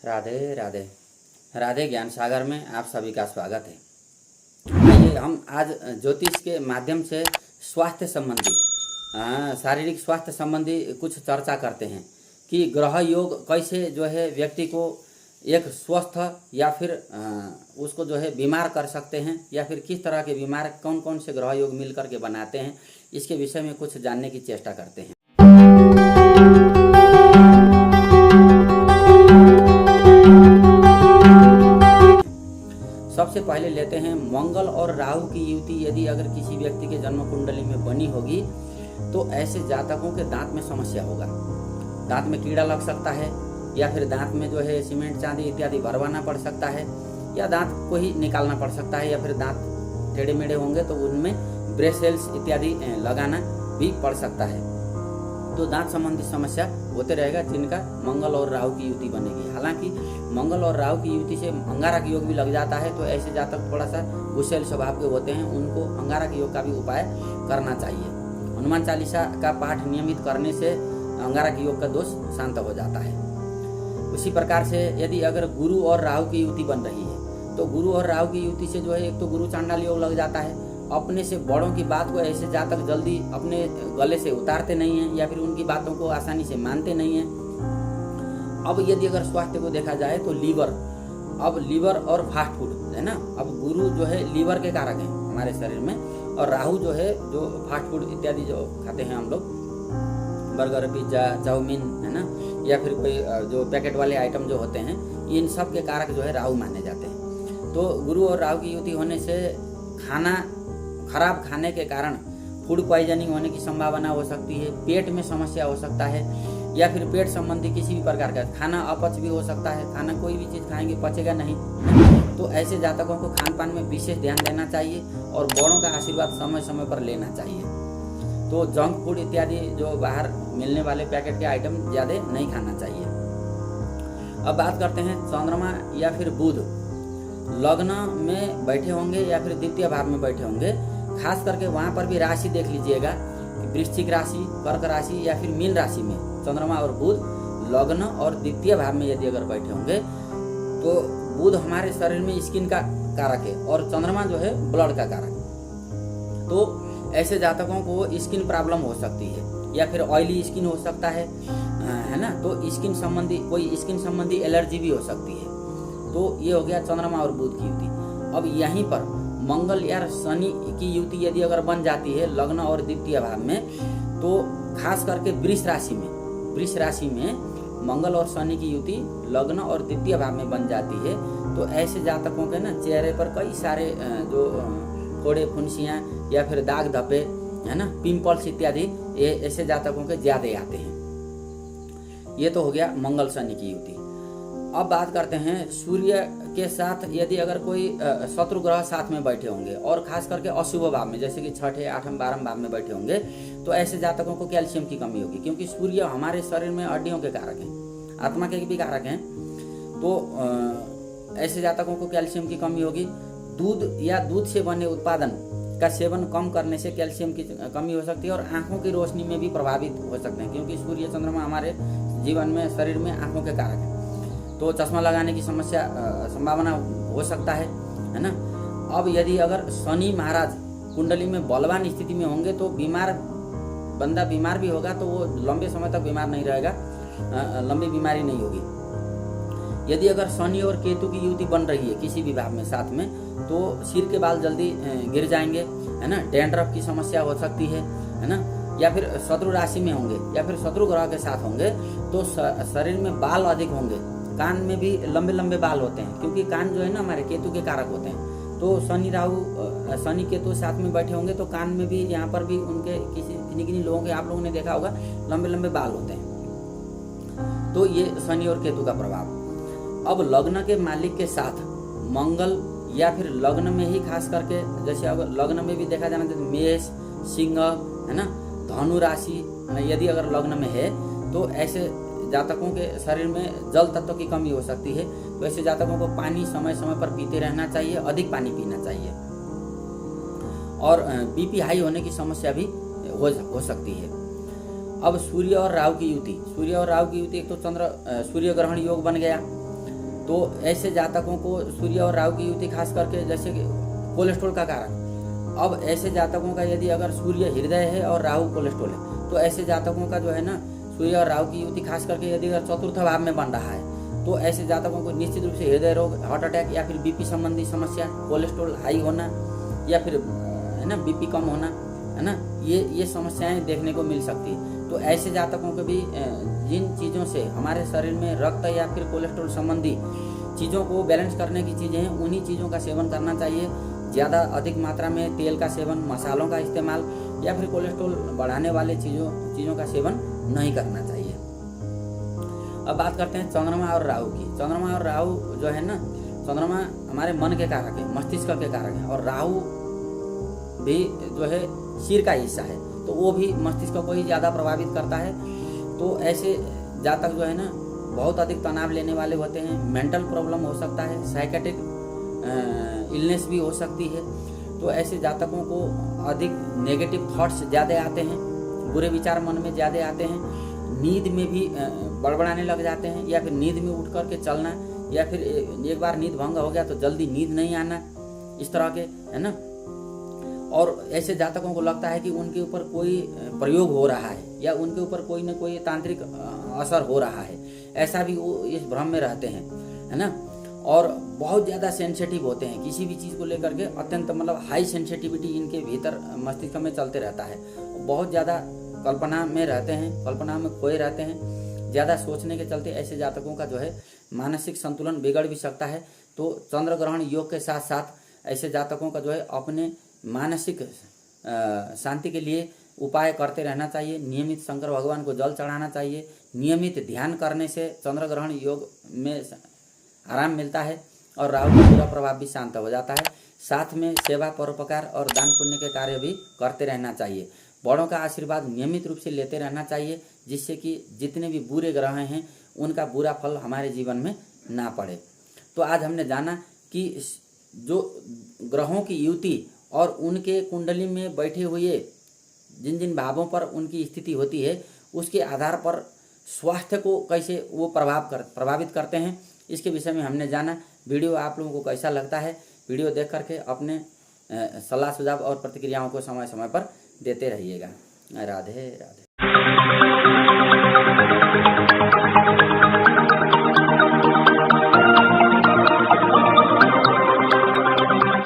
राधे राधे राधे। ज्ञान सागर में आप सभी का स्वागत है। आइए हम आज ज्योतिष के माध्यम से स्वास्थ्य संबंधी शारीरिक स्वास्थ्य संबंधी कुछ चर्चा करते हैं कि ग्रह योग कैसे जो है व्यक्ति को एक स्वस्थ या फिर उसको जो है बीमार कर सकते हैं, या फिर किस तरह के बीमार कौन कौन से ग्रह योग मिल करके बनाते हैं, इसके विषय में कुछ जानने की चेष्टा करते हैं। सबसे पहले लेते हैं मंगल और राहु की युति यदि अगर किसी व्यक्ति के जन्म कुंडली में बनी होगी तो ऐसे जातकों के दांत में समस्या होगा। दांत में कीड़ा लग सकता है, या फिर दांत में जो है सीमेंट चांदी इत्यादि भरवाना पड़ सकता है, या दांत को ही निकालना पड़ सकता है, या फिर दांत टेढ़े मेढ़े होंगे तो उनमें ब्रेसेल्स इत्यादि लगाना भी पड़ सकता है। तो दांत संबंधी समस्या होते रहेगा जिनका मंगल और राहु की युति बनेगी। हालांकि मंगल और राहु की युति से अंगारक योग भी लग जाता है, तो ऐसे जातक थोड़ा सा गुस्सैल स्वभाव के होते हैं, उनको अंगारक योग का भी उपाय करना चाहिए। हनुमान चालीसा का पाठ नियमित करने से अंगारक योग का दोष शांत हो जाता है। उसी प्रकार से यदि अगर गुरु और राहु की युति बन रही है तो गुरु और राहु की युति से जो है एक तो गुरु चांडाल योग लग जाता है। अपने से बड़ों की बात को ऐसे जातक जल्दी अपने गले से उतारते नहीं हैं, या फिर उनकी बातों को आसानी से मानते नहीं हैं। अब यदि अगर स्वास्थ्य को देखा जाए तो लीवर और फास्ट फूड है ना। अब गुरु जो है लीवर के कारक हैं हमारे शरीर में, और राहु जो है जो फास्ट फूड इत्यादि जो खाते हैं हम लोग, बर्गर पिज्जा चाउमीन है ना, या फिर कोई जो पैकेट वाले आइटम जो होते हैं, इन सब के कारक जो है राहु माने जाते हैं। तो गुरु और राहु की युति होने से खराब खाने के कारण फूड पॉइजनिंग होने की संभावना हो सकती है, पेट में समस्या हो सकता है, या फिर पेट संबंधी किसी भी प्रकार का खाना अपच भी हो सकता है। खाना कोई भी चीज़ खाएंगे पचेगा नहीं। तो ऐसे जातकों को खान पान में विशेष ध्यान देना चाहिए और बड़ों का आशीर्वाद समय समय पर लेना चाहिए। तो जंक फूड इत्यादि जो बाहर मिलने वाले पैकेट के आइटम ज़्यादा नहीं खाना चाहिए। अब बात करते हैं चंद्रमा या फिर बुध लग्न में बैठे होंगे या फिर द्वितीय भाव में बैठे होंगे। खास करके वहाँ पर भी राशि देख लीजिएगा, वृश्चिक राशि, कर्क राशि या फिर मीन राशि में चंद्रमा और बुध लग्न और द्वितीय भाव में यदि अगर बैठे होंगे तो बुध हमारे शरीर में स्किन का कारक है और चंद्रमा जो है ब्लड का कारक है। तो ऐसे जातकों को स्किन प्रॉब्लम हो सकती है, या फिर ऑयली स्किन हो सकता है ना। तो स्किन संबंधी एलर्जी भी हो सकती है। तो ये हो गया चंद्रमा और बुध की युति। अब यहीं पर मंगल या शनि की युति यदि अगर बन जाती है लग्न और द्वितीय भाव में, तो खास करके वृष राशि में मंगल और शनि की युति लग्न और द्वितीय भाव में बन जाती है, तो ऐसे जातकों के ना चेहरे पर कई सारे जो फोड़े फुंसियाँ या फिर दाग धब्बे है ना, पिंपल्स इत्यादि ये ऐसे जातकों के ज्यादा आते हैं। ये तो हो गया मंगल शनि की युति। अब बात करते हैं सूर्य के साथ यदि अगर कोई शत्रु ग्रह साथ में बैठे होंगे और खास करके अशुभ भाव में, जैसे कि 6ठे 8वें 12वें भाव में बैठे होंगे, तो ऐसे जातकों को कैल्शियम की कमी होगी, क्योंकि सूर्य हमारे शरीर में हड्डियों के कारक हैं, आत्मा के भी कारक हैं। तो ऐसे जातकों को कैल्शियम की कमी होगी। दूध से बने उत्पादन का सेवन कम करने से कैल्शियम की कमी हो सकती है, और आंखों की रोशनी में भी प्रभावित हो सकते हैं, क्योंकि सूर्य चंद्रमा हमारे जीवन में शरीर में आंखों के कारक हैं। तो चश्मा लगाने की संभावना हो सकता है ना। अब यदि अगर शनि महाराज कुंडली में बलवान स्थिति में होंगे तो बंदा बीमार भी होगा तो वो लंबे समय तक बीमार नहीं रहेगा, लंबी बीमारी नहीं होगी। यदि अगर शनि और केतु की युति बन रही है किसी भी भाव में साथ में, तो सिर के बाल जल्दी गिर जाएंगे है ना, डैंड्रफ की समस्या हो सकती है ना। या फिर शत्रु राशि में होंगे या फिर शत्रु ग्रह के साथ होंगे तो शरीर में बाल अधिक होंगे, कान में भी लंबे लंबे बाल होते हैं, क्योंकि कान जो है ना हमारे केतु के कारक होते हैं। तो शनि केतु साथ में बैठे होंगे तो कान में भी, यहाँ पर भी उनके किन्हीं लोगों के, आप लोगों ने देखा होगा, लंबे लंबे बाल होते हैं। तो ये शनि और केतु का प्रभाव। अब लग्न के मालिक के साथ मंगल या फिर लग्न में ही खास करके, जैसे अब लग्न में भी देखा जाना चाहिए मेष, सिंह है ना, धनु राशि यदि अगर लग्न में है तो ऐसे जातकों के शरीर में जल तत्व की कमी हो सकती है। तो ऐसे जातकों को पानी समय समय पर पीते रहना चाहिए, अधिक पानी पीना चाहिए, और बीपी हाई होने की समस्या भी हो सकती है। अब सूर्य और राहु की युति एक तो सूर्य ग्रहण योग बन गया। तो ऐसे जातकों को सूर्य और राहु की युति खास करके जैसे कि कोलेस्ट्रॉल का कारक। अब ऐसे जातकों का यदि अगर सूर्य हृदय है और राहु कोलेस्ट्रॉल है, तो ऐसे जातकों का जो है ना सूर्य और राहु की युति खास करके यदि अगर चतुर्थ भाव में बन रहा है, तो ऐसे जातकों को निश्चित रूप से हृदय रोग, हार्ट अटैक या फिर बीपी संबंधी समस्या, कोलेस्ट्रॉल हाई होना या फिर है ना बीपी कम होना, है ना, ये समस्याएं देखने को मिल सकती है। तो ऐसे जातकों को भी जिन चीज़ों से हमारे शरीर में रक्त या फिर कोलेस्ट्रॉल संबंधी चीज़ों को बैलेंस करने की चीज़ें हैं, उन्हीं चीज़ों का सेवन करना चाहिए। ज़्यादा अधिक मात्रा में तेल का सेवन, मसालों का इस्तेमाल या फिर कोलेस्ट्रॉल बढ़ाने वाले चीज़ों का सेवन नहीं करना चाहिए। अब बात करते हैं चंद्रमा और राहु की। चंद्रमा और राहु जो है ना, चंद्रमा हमारे मन के कारक है, मस्तिष्क के कारक है, और राहु भी जो है सिर का हिस्सा है, तो वो भी मस्तिष्क को ही ज़्यादा प्रभावित करता है। तो ऐसे जातक जो है ना बहुत अधिक तनाव लेने वाले होते हैं, मेंटल प्रॉब्लम हो सकता है, साइकेट्रिक इलनेस भी हो सकती है। तो ऐसे जातकों को अधिक नेगेटिव थॉट्स ज़्यादा आते हैं, बुरे विचार मन में ज़्यादा आते हैं, नींद में भी बड़बड़ाने लग जाते हैं, या फिर नींद में उठ कर के चलना, या फिर एक बार नींद भंग हो गया तो जल्दी नींद नहीं आना, इस तरह के, है ना। और ऐसे जातकों को लगता है कि उनके ऊपर कोई प्रयोग हो रहा है या उनके ऊपर कोई न कोई तांत्रिक असर हो रहा है, ऐसा भी वो इस भ्रम में रहते हैं, है ना। और बहुत ज़्यादा सेंसिटिव होते हैं किसी भी चीज़ को लेकर के, अत्यंत मतलब हाई सेंसिटिविटी इनके भीतर मस्तिष्क में चलते रहता है। बहुत ज़्यादा कल्पना में रहते हैं, कल्पना में खोए रहते हैं। ज़्यादा सोचने के चलते ऐसे जातकों का जो है मानसिक संतुलन बिगड़ भी सकता है। तो चंद्र ग्रहण योग के साथ साथ ऐसे जातकों का जो है अपने मानसिक शांति के लिए उपाय करते रहना चाहिए। नियमित शंकर भगवान को जल चढ़ाना चाहिए। नियमित ध्यान करने से चंद्र ग्रहण योग में आराम मिलता है और राहु का पूरा प्रभाव भी शांत हो जाता है। साथ में सेवा, परोपकार और दान पुण्य के कार्य भी करते रहना चाहिए। बड़ों का आशीर्वाद नियमित रूप से लेते रहना चाहिए, जिससे कि जितने भी बुरे ग्रह हैं उनका बुरा फल हमारे जीवन में ना पड़े। तो आज हमने जाना कि जो ग्रहों की युति और उनके कुंडली में बैठे हुए जिन जिन भावों पर उनकी स्थिति होती है, उसके आधार पर स्वास्थ्य को कैसे वो प्रभावित करते हैं, इसके विषय में हमने जाना। वीडियो आप लोगों को कैसा लगता है, वीडियो देख करके अपने सलाह सुझाव और प्रतिक्रियाओं को समय समय पर देते रहिएगा। राधे राधे।